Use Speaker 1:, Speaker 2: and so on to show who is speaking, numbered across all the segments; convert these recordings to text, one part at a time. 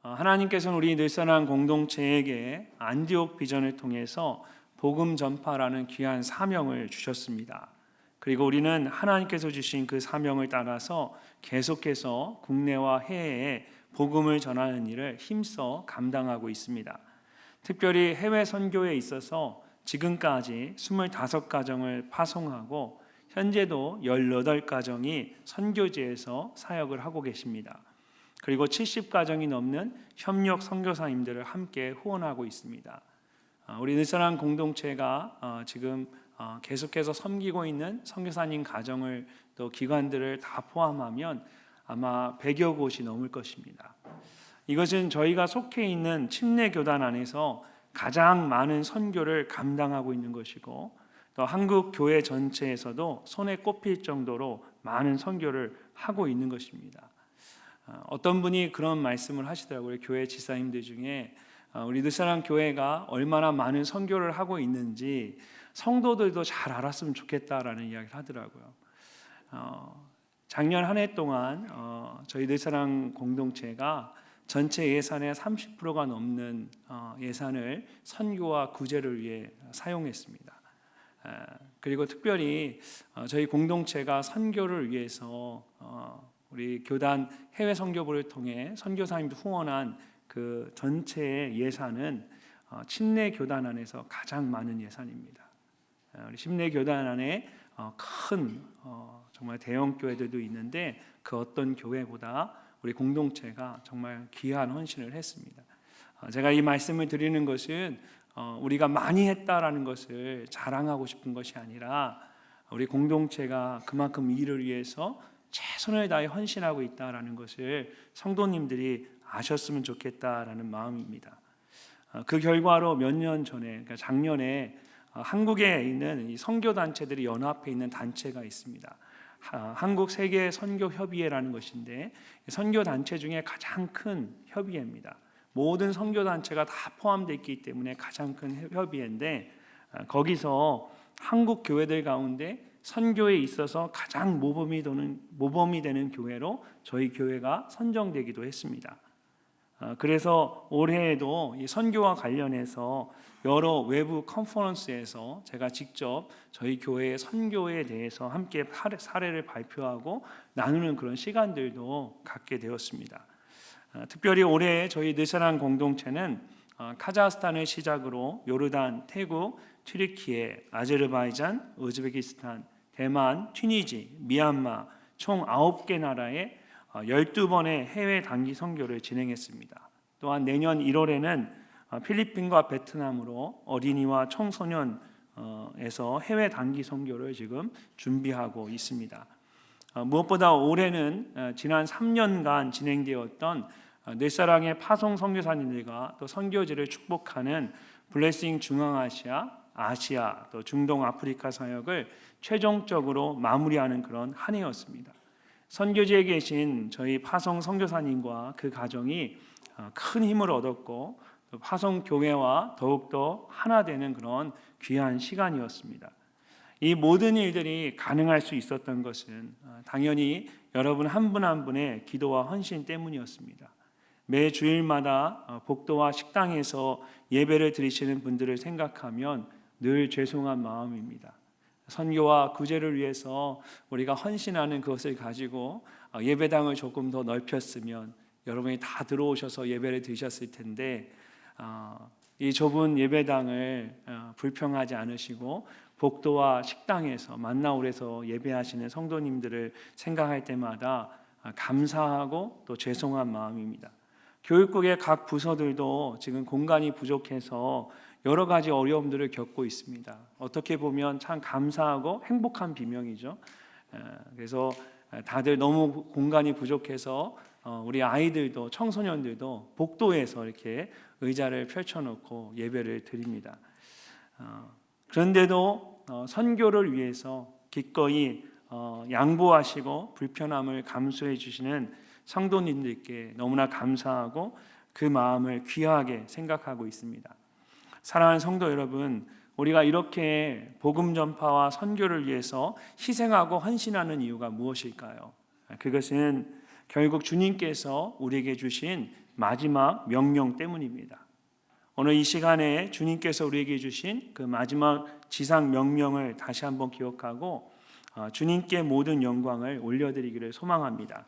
Speaker 1: 하나님께서는 우리 늘선한 공동체에게 안디옥 비전을 통해서 복음 전파라는 귀한 사명을 주셨습니다. 그리고 우리는 하나님께서 주신 그 사명을 따라서 계속해서 국내와 해외에 복음을 전하는 일을 힘써 감당하고 있습니다. 특별히 해외 선교에 있어서 지금까지 25가정을 파송하고 현재도 18가정이 선교지에서 사역을 하고 계십니다. 그리고 70가정이 넘는 협력 선교사님들을 함께 후원하고 있습니다. 우리 늘선한 공동체가 지금 계속해서 섬기고 있는 선교사님 가정을 또 기관들을 다 포함하면 아마 100여 곳이 넘을 것입니다. 이것은 저희가 속해 있는 침례교단 안에서 가장 많은 선교를 감당하고 있는 것이고 또 한국 교회 전체에서도 손에 꼽힐 정도로 많은 선교를 하고 있는 것입니다. 어떤 분이 그런 말씀을 하시더라고요. 교회 지사님들 중에 우리 늘선한 교회가 얼마나 많은 선교를 하고 있는지 성도들도 잘 알았으면 좋겠다라는 이야기를 하더라고요. 작년 한 해 동안 저희 늘선한 공동체가 전체 예산의 30%가 넘는 예산을 선교와 구제를 위해 사용했습니다. 그리고 특별히 저희 공동체가 선교를 위해서 우리 교단 해외 선교부를 통해 선교사님들 후원한 그 전체의 예산은 침례 교단 안에서 가장 많은 예산입니다. 우리 침례 교단 안에 큰 정말 대형 교회들도 있는데 그 어떤 교회보다 우리 공동체가 정말 귀한 헌신을 했습니다. 제가 이 말씀을 드리는 것은 우리가 많이 했다라는 것을 자랑하고 싶은 것이 아니라 우리 공동체가 그만큼 일을 위해서 최선을 다해 헌신하고 있다라는 것을 성도님들이 아셨으면 좋겠다라는 마음입니다. 그 결과로 몇 년 전에, 그러니까 작년에 한국에 있는 선교 단체들이 연합해 있는 단체가 있습니다. 한국 세계 선교 협의회라는 것인데 선교 단체 중에 가장 큰 협의회입니다. 모든 선교 단체가 다 포함되어 있기 때문에 가장 큰 협의회인데 거기서 한국 교회들 가운데 선교에 있어서 가장 모범이 되는 교회로 저희 교회가 선정되기도 했습니다. 그래서 올해에도 이 선교와 관련해서 여러 외부 컨퍼런스에서 제가 직접 저희 교회의 선교에 대해서 함께 사례를 발표하고 나누는 그런 시간들도 갖게 되었습니다. 특별히 올해 저희 늘선한 공동체는 카자흐스탄을 시작으로 요르단, 태국, 튀르키예, 아제르바이잔, 우즈베키스탄, 대만, 튀니지, 미얀마 총 9개 나라에 12번의 해외 단기 선교를 진행했습니다. 또한 내년 1월에는 필리핀과 베트남으로 어린이와 청소년에서 해외 단기 선교를 지금 준비하고 있습니다. 무엇보다 올해는 지난 3년간 진행되었던 넷사랑의 파송 선교사님들과 또 선교지를 축복하는 블레싱 중앙아시아, 아시아, 또 중동 아프리카 사역을 최종적으로 마무리하는 그런 한 해였습니다. 선교지에 계신 저희 파송 선교사님과 그 가정이 큰 힘을 얻었고 파송 교회와 더욱더 하나 되는 그런 귀한 시간이었습니다. 이 모든 일들이 가능할 수 있었던 것은 당연히 여러분 한 분 한 분의 기도와 헌신 때문이었습니다. 매 주일마다 복도와 식당에서 예배를 드리시는 분들을 생각하면 늘 죄송한 마음입니다. 선교와 구제를 위해서 우리가 헌신하는 그것을 가지고 예배당을 조금 더 넓혔으면 여러분이 다 들어오셔서 예배를 드셨을 텐데 이 좁은 예배당을 불평하지 않으시고 복도와 식당에서 만나올에서 예배하시는 성도님들을 생각할 때마다 감사하고 또 죄송한 마음입니다. 교육국의 각 부서들도 지금 공간이 부족해서 여러 가지 어려움들을 겪고 있습니다. 어떻게 보면 참 감사하고 행복한 비명이죠. 그래서 다들 너무 공간이 부족해서 우리 아이들도 청소년들도 복도에서 이렇게 의자를 펼쳐놓고 예배를 드립니다. 그런데도 선교를 위해서 기꺼이 양보하시고 불편함을 감수해 주시는 성도님들께 너무나 감사하고 그 마음을 귀하게 생각하고 있습니다. 사랑하는 성도 여러분, 우리가 이렇게 복음 전파와 선교를 위해서 희생하고 헌신하는 이유가 무엇일까요? 그것은 결국 주님께서 우리에게 주신 마지막 명령 때문입니다. 오늘 이 시간에 주님께서 우리에게 주신 그 마지막 지상 명령을 다시 한번 기억하고 주님께 모든 영광을 올려드리기를 소망합니다.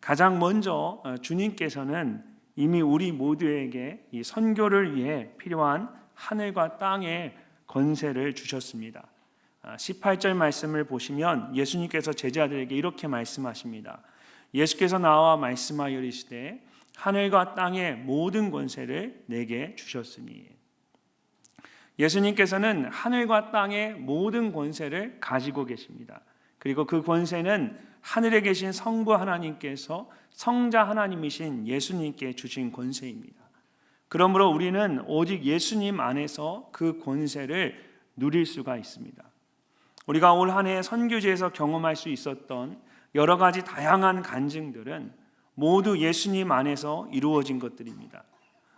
Speaker 1: 가장 먼저 주님께서는 이미 우리 모두에게 이 선교를 위해 필요한 하늘과 땅의 권세를 주셨습니다. 18절 말씀을 보시면 예수님께서 제자들에게 이렇게 말씀하십니다. 예수께서 나와 말씀하여 이르시되 하늘과 땅의 모든 권세를 내게 주셨으니. 예수님께서는 하늘과 땅의 모든 권세를 가지고 계십니다. 그리고 그 권세는 하늘에 계신 성부 하나님께서 성자 하나님이신 예수님께 주신 권세입니다. 그러므로 우리는 오직 예수님 안에서 그 권세를 누릴 수가 있습니다. 우리가 올 한 해 선교지에서 경험할 수 있었던 여러 가지 다양한 간증들은 모두 예수님 안에서 이루어진 것들입니다.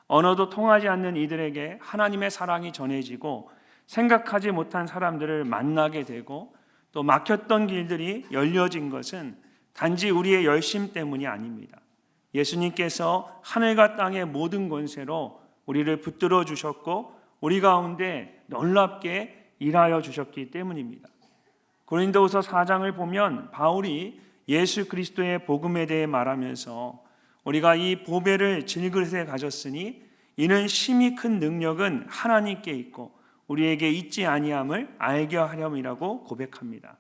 Speaker 1: 언어도 통하지 않는 이들에게 하나님의 사랑이 전해지고 생각하지 못한 사람들을 만나게 되고 또 막혔던 길들이 열려진 것은 단지 우리의 열심 때문이 아닙니다. 예수님께서 하늘과 땅의 모든 권세로 우리를 붙들어 주셨고 우리 가운데 놀랍게 일하여 주셨기 때문입니다. 고린도후서 4장을 보면 바울이 예수 그리스도의 복음에 대해 말하면서 우리가 이 보배를 질그릇에 가졌으니 이는 심히 큰 능력은 하나님께 있고 우리에게 있지 아니함을 알게 하렴이라고 고백합니다.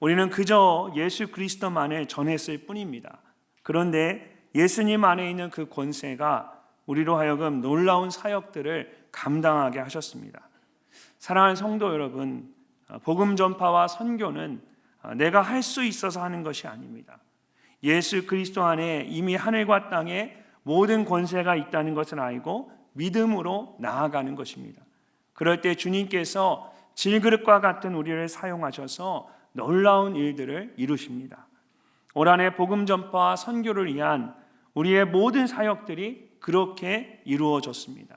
Speaker 1: 우리는 그저 예수 그리스도만을 전했을 뿐입니다. 그런데 예수님 안에 있는 그 권세가 우리로 하여금 놀라운 사역들을 감당하게 하셨습니다. 사랑하는 성도 여러분, 복음 전파와 선교는 내가 할 수 있어서 하는 것이 아닙니다. 예수 그리스도 안에 이미 하늘과 땅에 모든 권세가 있다는 것을 알고 믿음으로 나아가는 것입니다. 그럴 때 주님께서 질그릇과 같은 우리를 사용하셔서 놀라운 일들을 이루십니다. 올 한 해 복음 전파와 선교를 위한 우리의 모든 사역들이 그렇게 이루어졌습니다.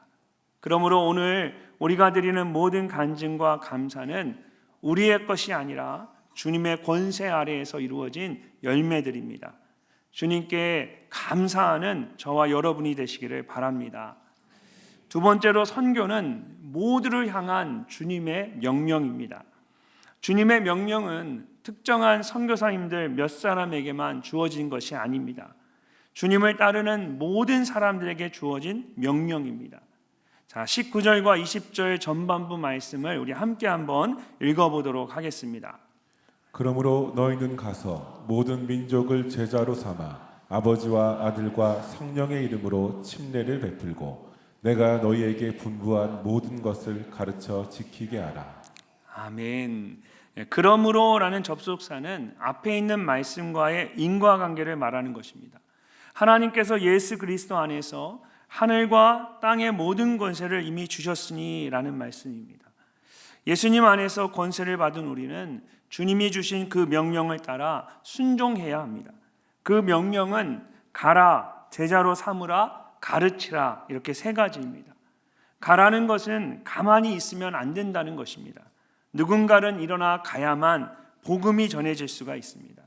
Speaker 1: 그러므로 오늘 우리가 드리는 모든 간증과 감사는 우리의 것이 아니라 주님의 권세 아래에서 이루어진 열매들입니다. 주님께 감사하는 저와 여러분이 되시기를 바랍니다. 두 번째로 선교는 모두를 향한 주님의 명령입니다. 주님의 명령은 특정한 선교사님들 몇 사람에게만 주어진 것이 아닙니다. 주님을 따르는 모든 사람들에게 주어진 명령입니다. 자, 19절과 20절 전반부 말씀을 우리 함께 한번 읽어보도록 하겠습니다.
Speaker 2: 그러므로 너희는 가서 모든 민족을 제자로 삼아 아버지와 아들과 성령의 이름으로 침례를 베풀고 내가 너희에게 분부한 모든 것을 가르쳐 지키게 하라.
Speaker 1: 아멘. 그러므로라는 접속사는 앞에 있는 말씀과의 인과관계를 말하는 것입니다. 하나님께서 예수 그리스도 안에서 하늘과 땅의 모든 권세를 이미 주셨으니 라는 말씀입니다. 예수님 안에서 권세를 받은 우리는 주님이 주신 그 명령을 따라 순종해야 합니다. 그 명령은 가라, 제자로 삼으라, 가르치라 이렇게 세 가지입니다. 가라는 것은 가만히 있으면 안 된다는 것입니다. 누군가는 일어나 가야만 복음이 전해질 수가 있습니다.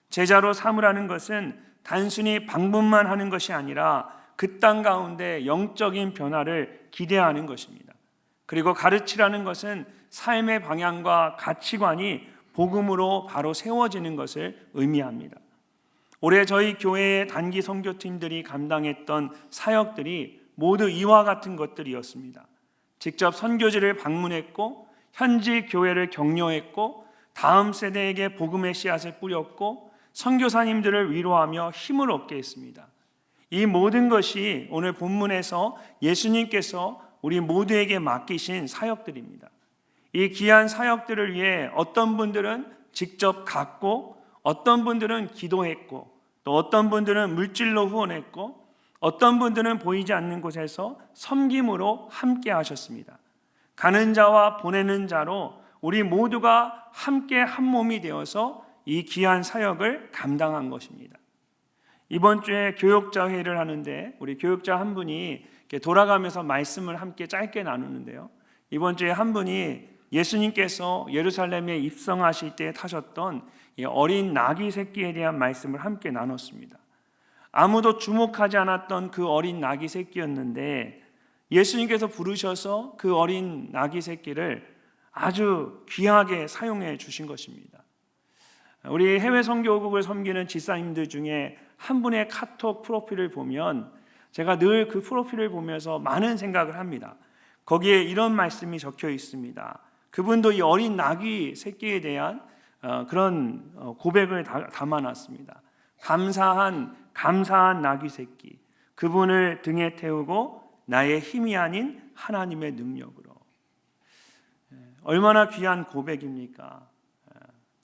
Speaker 1: 제자로 삼으라는 것은 단순히 방문만 하는 것이 아니라 그 땅 가운데 영적인 변화를 기대하는 것입니다. 그리고 가르치라는 것은 삶의 방향과 가치관이 복음으로 바로 세워지는 것을 의미합니다. 올해 저희 교회의 단기 선교팀들이 감당했던 사역들이 모두 이와 같은 것들이었습니다. 직접 선교지를 방문했고 현지 교회를 격려했고 다음 세대에게 복음의 씨앗을 뿌렸고 선교사님들을 위로하며 힘을 얻게 했습니다. 이 모든 것이 오늘 본문에서 예수님께서 우리 모두에게 맡기신 사역들입니다. 이 귀한 사역들을 위해 어떤 분들은 직접 갔고 어떤 분들은 기도했고 또 어떤 분들은 물질로 후원했고 어떤 분들은 보이지 않는 곳에서 섬김으로 함께 하셨습니다. 가는 자와 보내는 자로 우리 모두가 함께 한 몸이 되어서 이 귀한 사역을 감당한 것입니다. 이번 주에 교역자 회의를 하는데 우리 교역자 한 분이 돌아가면서 말씀을 함께 짧게 나누는데요. 이번 주에 한 분이 예수님께서 예루살렘에 입성하실 때 타셨던 이 어린 나귀 새끼에 대한 말씀을 함께 나눴습니다. 아무도 주목하지 않았던 그 어린 나귀 새끼였는데 예수님께서 부르셔서 그 어린 나귀 새끼를 아주 귀하게 사용해 주신 것입니다. 우리 해외 선교국을 섬기는 집사님들 중에 한 분의 카톡 프로필을 보면 제가 늘 그 프로필을 보면서 많은 생각을 합니다. 거기에 이런 말씀이 적혀 있습니다. 그분도 이 어린 나귀 새끼에 대한 그런 고백을 담아놨습니다. 감사한 나귀 새끼, 그분을 등에 태우고 나의 힘이 아닌 하나님의 능력으로. 얼마나 귀한 고백입니까?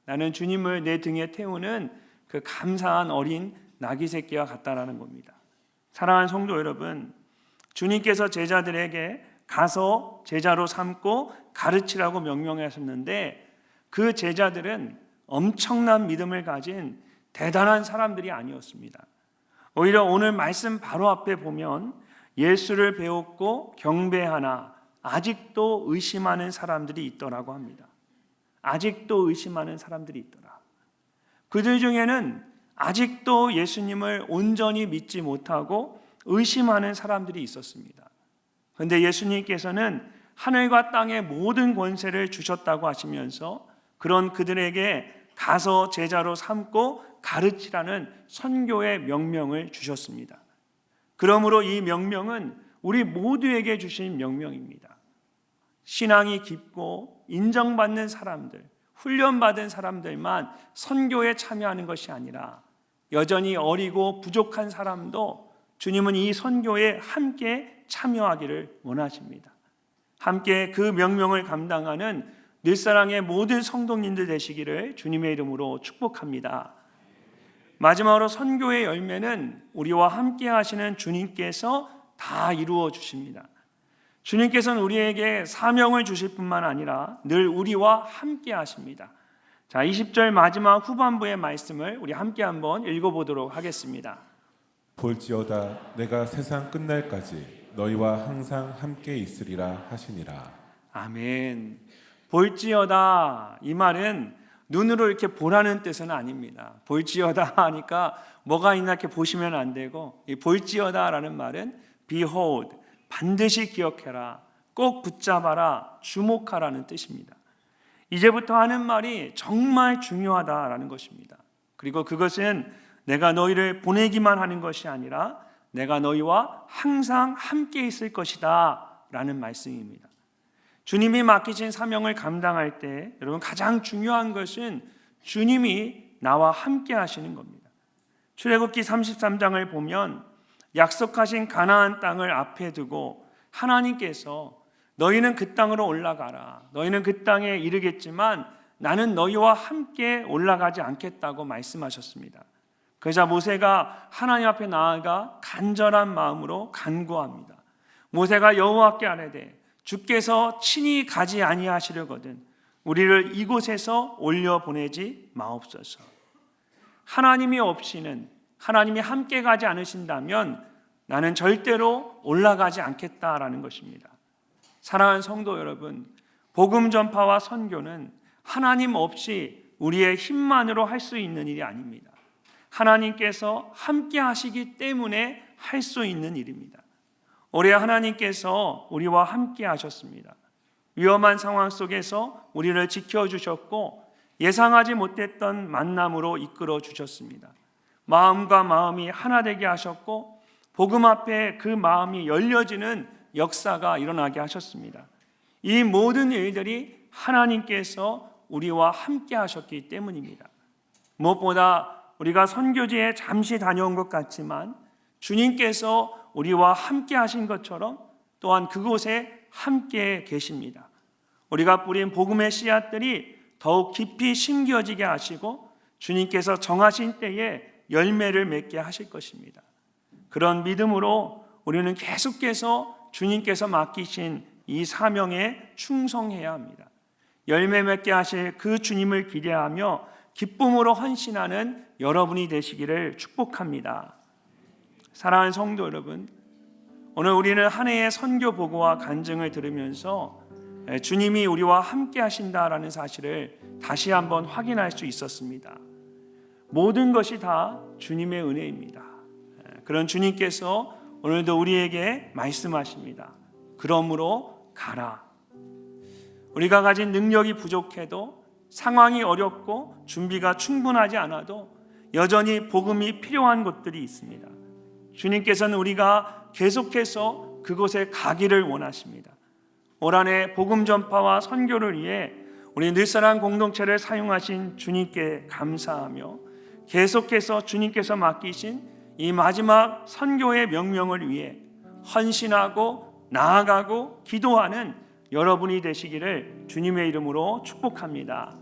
Speaker 1: 나는 주님을 내 등에 태우는 그 감사한 어린 나귀 새끼와 같다라는 겁니다. 사랑하는 성도 여러분, 주님께서 제자들에게 가서 제자로 삼고 가르치라고 명령하셨는데 그 제자들은 엄청난 믿음을 가진 대단한 사람들이 아니었습니다. 오히려 오늘 말씀 바로 앞에 보면 예수를 배웠고 경배하나 아직도 의심하는 사람들이 있더라고 합니다. 아직도 의심하는 사람들이 있더라. 그들 중에는 아직도 예수님을 온전히 믿지 못하고 의심하는 사람들이 있었습니다. 그런데 예수님께서는 하늘과 땅의 모든 권세를 주셨다고 하시면서 그런 그들에게 가서 제자로 삼고 가르치라는 선교의 명령을 주셨습니다. 그러므로 이 명령은 우리 모두에게 주신 명령입니다. 신앙이 깊고 인정받는 사람들, 훈련받은 사람들만 선교에 참여하는 것이 아니라 여전히 어리고 부족한 사람도 주님은 이 선교에 함께 참여하기를 원하십니다. 함께 그 명령을 감당하는 늘사랑의 모든 성도님들 되시기를 주님의 이름으로 축복합니다. 마지막으로 선교의 열매는 우리와 함께 하시는 주님께서 다 이루어 주십니다. 주님께서는 우리에게 사명을 주실 뿐만 아니라 늘 우리와 함께 하십니다. 자, 20절 마지막 후반부의 말씀을 우리 함께 한번 읽어보도록 하겠습니다.
Speaker 2: 볼지어다 내가 세상 끝날까지 너희와 항상 함께 있으리라 하시니라.
Speaker 1: 아멘. 볼지어다, 이 말은 눈으로 이렇게 보라는 뜻은 아닙니다. 볼지어다 하니까 뭐가 있나 이렇게 보시면 안 되고, 이 볼지어다라는 말은 behold, 반드시 기억해라, 꼭 붙잡아라, 주목하라는 뜻입니다. 이제부터 하는 말이 정말 중요하다라는 것입니다. 그리고 그것은 내가 너희를 보내기만 하는 것이 아니라 내가 너희와 항상 함께 있을 것이다 라는 말씀입니다. 주님이 맡기신 사명을 감당할 때 여러분 가장 중요한 것은 주님이 나와 함께 하시는 겁니다. 출애굽기 33장을 보면 약속하신 가나안 땅을 앞에 두고 하나님께서 너희는 그 땅으로 올라가라, 너희는 그 땅에 이르겠지만 나는 너희와 함께 올라가지 않겠다고 말씀하셨습니다. 그러자 모세가 하나님 앞에 나아가 간절한 마음으로 간구합니다. 모세가 여호와께 아뢰되 주께서 친히 가지 아니하시려거든 우리를 이곳에서 올려보내지 마옵소서. 하나님이 없이는, 하나님이 함께 가지 않으신다면 나는 절대로 올라가지 않겠다라는 것입니다. 사랑하는 성도 여러분, 복음 전파와 선교는 하나님 없이 우리의 힘만으로 할 수 있는 일이 아닙니다. 하나님께서 함께 하시기 때문에 할 수 있는 일입니다. 올해 하나님께서 우리와 함께 하셨습니다. 위험한 상황 속에서 우리를 지켜주셨고 예상하지 못했던 만남으로 이끌어 주셨습니다. 마음과 마음이 하나 되게 하셨고 복음 앞에 그 마음이 열려지는 역사가 일어나게 하셨습니다. 이 모든 일들이 하나님께서 우리와 함께 하셨기 때문입니다. 무엇보다 우리가 선교지에 잠시 다녀온 것 같지만 주님께서 우리와 함께 하신 것처럼 또한 그곳에 함께 계십니다. 우리가 뿌린 복음의 씨앗들이 더욱 깊이 심겨지게 하시고 주님께서 정하신 때에 열매를 맺게 하실 것입니다. 그런 믿음으로 우리는 계속해서 주님께서 맡기신 이 사명에 충성해야 합니다. 열매 맺게 하실 그 주님을 기대하며 기쁨으로 헌신하는 여러분이 되시기를 축복합니다. 사랑하는 성도 여러분, 오늘 우리는 한 해의 선교 보고와 간증을 들으면서 주님이 우리와 함께 하신다라는 사실을 다시 한번 확인할 수 있었습니다. 모든 것이 다 주님의 은혜입니다. 그런 주님께서 오늘도 우리에게 말씀하십니다. 그러므로 가라. 우리가 가진 능력이 부족해도, 상황이 어렵고 준비가 충분하지 않아도 여전히 복음이 필요한 곳들이 있습니다. 주님께서는 우리가 계속해서 그곳에 가기를 원하십니다. 올 한해 복음 전파와 선교를 위해 우리 늘사랑 공동체를 사용하신 주님께 감사하며, 계속해서 주님께서 맡기신 이 마지막 선교의 명령을 위해 헌신하고 나아가고 기도하는 여러분이 되시기를 주님의 이름으로 축복합니다.